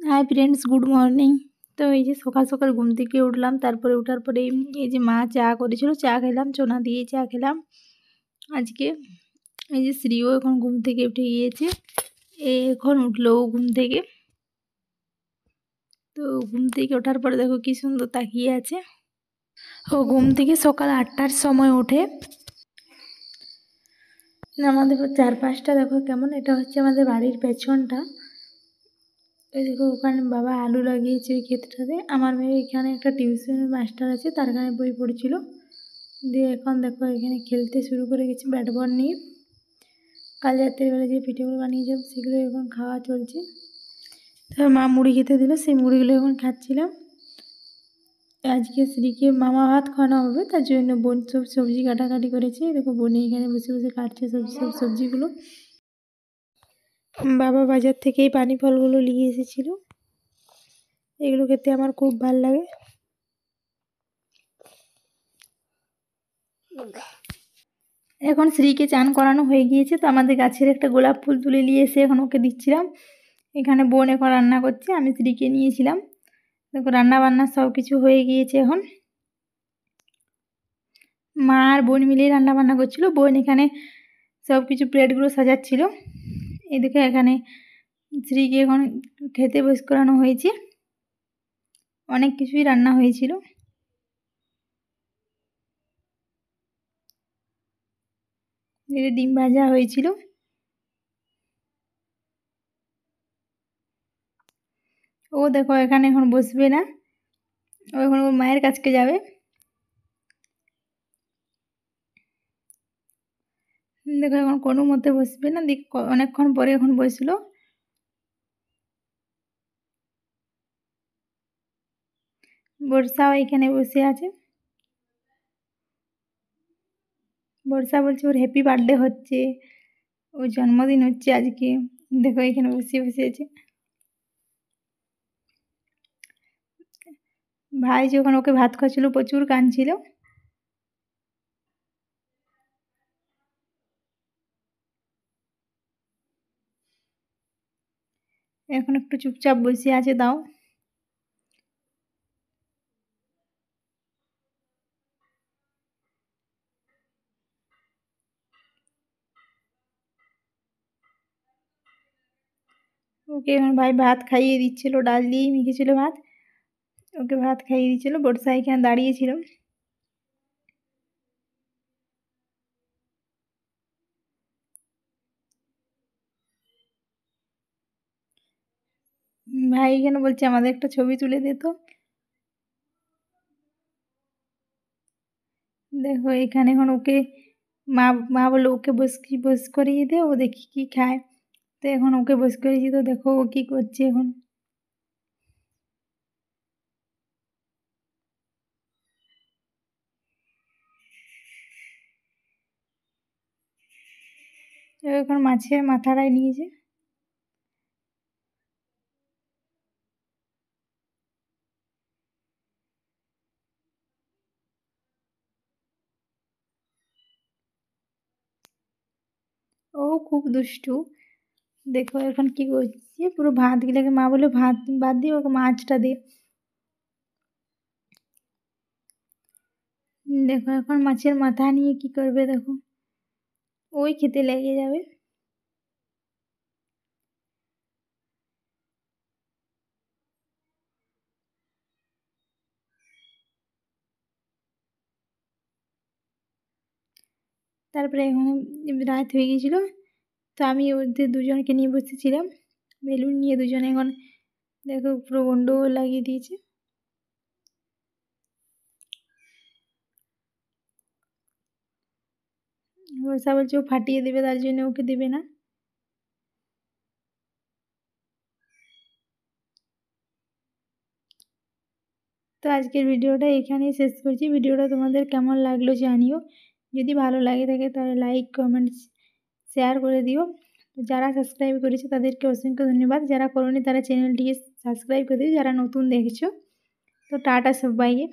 Hi friends, good morning. তো এই যে সকাল সকাল ঘুম থেকে উঠলাম, তারপরে ওঠার পরে এই যে মা চা করেছিল, চা খেলাম, চনা দিয়ে চা খেলাম আজকে। এই যে শ্রীও এখন ঘুম থেকে উঠে গিয়েছে, এখন উঠলো ঘুম থেকে। তো ঘুম থেকে ওঠার পরে দেখো কি সুন্দর তাকিয়ে আছে। ও ঘুম থেকে সকাল 8টার সময় ওঠে। আমাদের চারপাশটা দেখো কেমন, এটা হচ্ছে আমাদের বাড়ির পেছনটা। এই দেখো ওখানে বাবা আলু লাগিয়েছে ওই ক্ষেতটাতে। আমার মেয়ে এখানে একটা টিউশনের মাস্টার আছে, তার এখানে বই পড়ছিল, দিয়ে এখন দেখো এখানে খেলতে শুরু করে গেছে ব্যাট বল নিয়ে। কাল রাত্রিবেলা যে পিঠেগুলো বানিয়েছিলাম সেগুলো এখন খাওয়া চলছে। তারপর মা মুড়ি খেতে দিল, সেই মুড়িগুলো এখন খাচ্ছিলাম। আজকে শ্রীকে মামা ভাত খাওয়ানো হবে, তার জন্য বোন সব সবজি কাটাকাটি করেছে। দেখো বোনে এখানে বসে বসে কাটছে সব সবজিগুলো। বাবা বাজার থেকে এই পানি ফলগুলো নিয়ে এসেছিলো, এগুলো খেতে আমার খুব ভালো লাগে। এখন শ্রীকে চান করানো হয়ে গিয়েছে, তো আমাদের গাছের একটা গোলাপ ফুল তুলে নিয়ে এসে এখন ওকে দিচ্ছিলাম। এখানে বোন এখন রান্না করছে, আমি শ্রীকে নিয়েছিলাম। দেখো রান্না বান্না সব কিছু হয়ে গিয়েছে। এখন মা আর বোন মিলেই রান্না বান্না করছিল। বোন এখানে সব কিছু প্লেটগুলো সাজাচ্ছিল। এদিকে এখানে শ্রীকে এখন খেতে বস করানো হয়েছে। অনেক কিছুই রান্না হয়েছিল। ডিম ভাজা হয়েছিল। ও দেখো এখানে এখন বসবে না, ও এখন ওর মায়ের কাছকে যাবে। দেখো এখন কোনো মতে বসবে না, দেখ অনেকক্ষণ পরে এখন বসলো। বর্ষাও এখানে বসে আছে। বর্ষা বলছে ওর হ্যাপি বার্থডে হচ্ছে, ওর জন্মদিন হচ্ছে আজকে। দেখো এখানে বসে বসে আছে। ভাই যখন ওকে ভাত খাচ্ছিল প্রচুর কাঁদছিল। এখন একটু চুপচাপ বসে আছে তাও। ওকে এখন ভাই ভাত খাইয়ে দিচ্ছিল, ডাল দিয়েই মেখেছিল ভাত, ওকে ভাত খাইয়ে দিচ্ছিল। বর্ষা এখানে দাঁড়িয়েছিল। ভাই এখানে বলছে আমাদের একটা ছবি তুলে দে তো। দেখো এখানে এখন ওকে মা মা বললো ওকে বস করিয়ে দে, ও দেখি কি খায়। তো এখন ওকে বস করিয়েছি, তো দেখো ও কি করছে এখন। ও এখন মাছের মাথাটাই নিয়েছে। ও খুব দুষ্টু। দেখো এখন কি করছে, পুরো ভাত গিলাকে মা বলে ভাত বাদ দিয়ে ওকে মাছটা দে। দেখো এখন মাছের মাথা নিয়ে কি করবে, দেখো ওই খেতে লেগে যাবে। তারপরে এখানে রাত হয়ে গিয়েছিল, তো আমি ওদের দুজনকে নিয়ে বসেছিলাম। বেলুন নিয়ে দুজনে এখন দেখো পুরো গন্ডগোল লাগিয়ে দিয়েছে। বর্ষা বলছে ও ফাটিয়ে দেবে, তার জন্য ওকে দেবে না। তো আজকের ভিডিওটা এখানেই শেষ করছি। ভিডিওটা তোমাদের কেমন লাগলো জানিও। যদি ভালো লাগে থাকে তাহলে লাইক কমেন্টস শেয়ার করে দিও। যারা সাবস্ক্রাইব করেছে তাদেরকে অসংখ্য ধন্যবাদ, যারা করোনি তারা চ্যানেলটিকে সাবস্ক্রাইব করে দিও, যারা নতুন দেখছো। তো টাটা সবাইকে।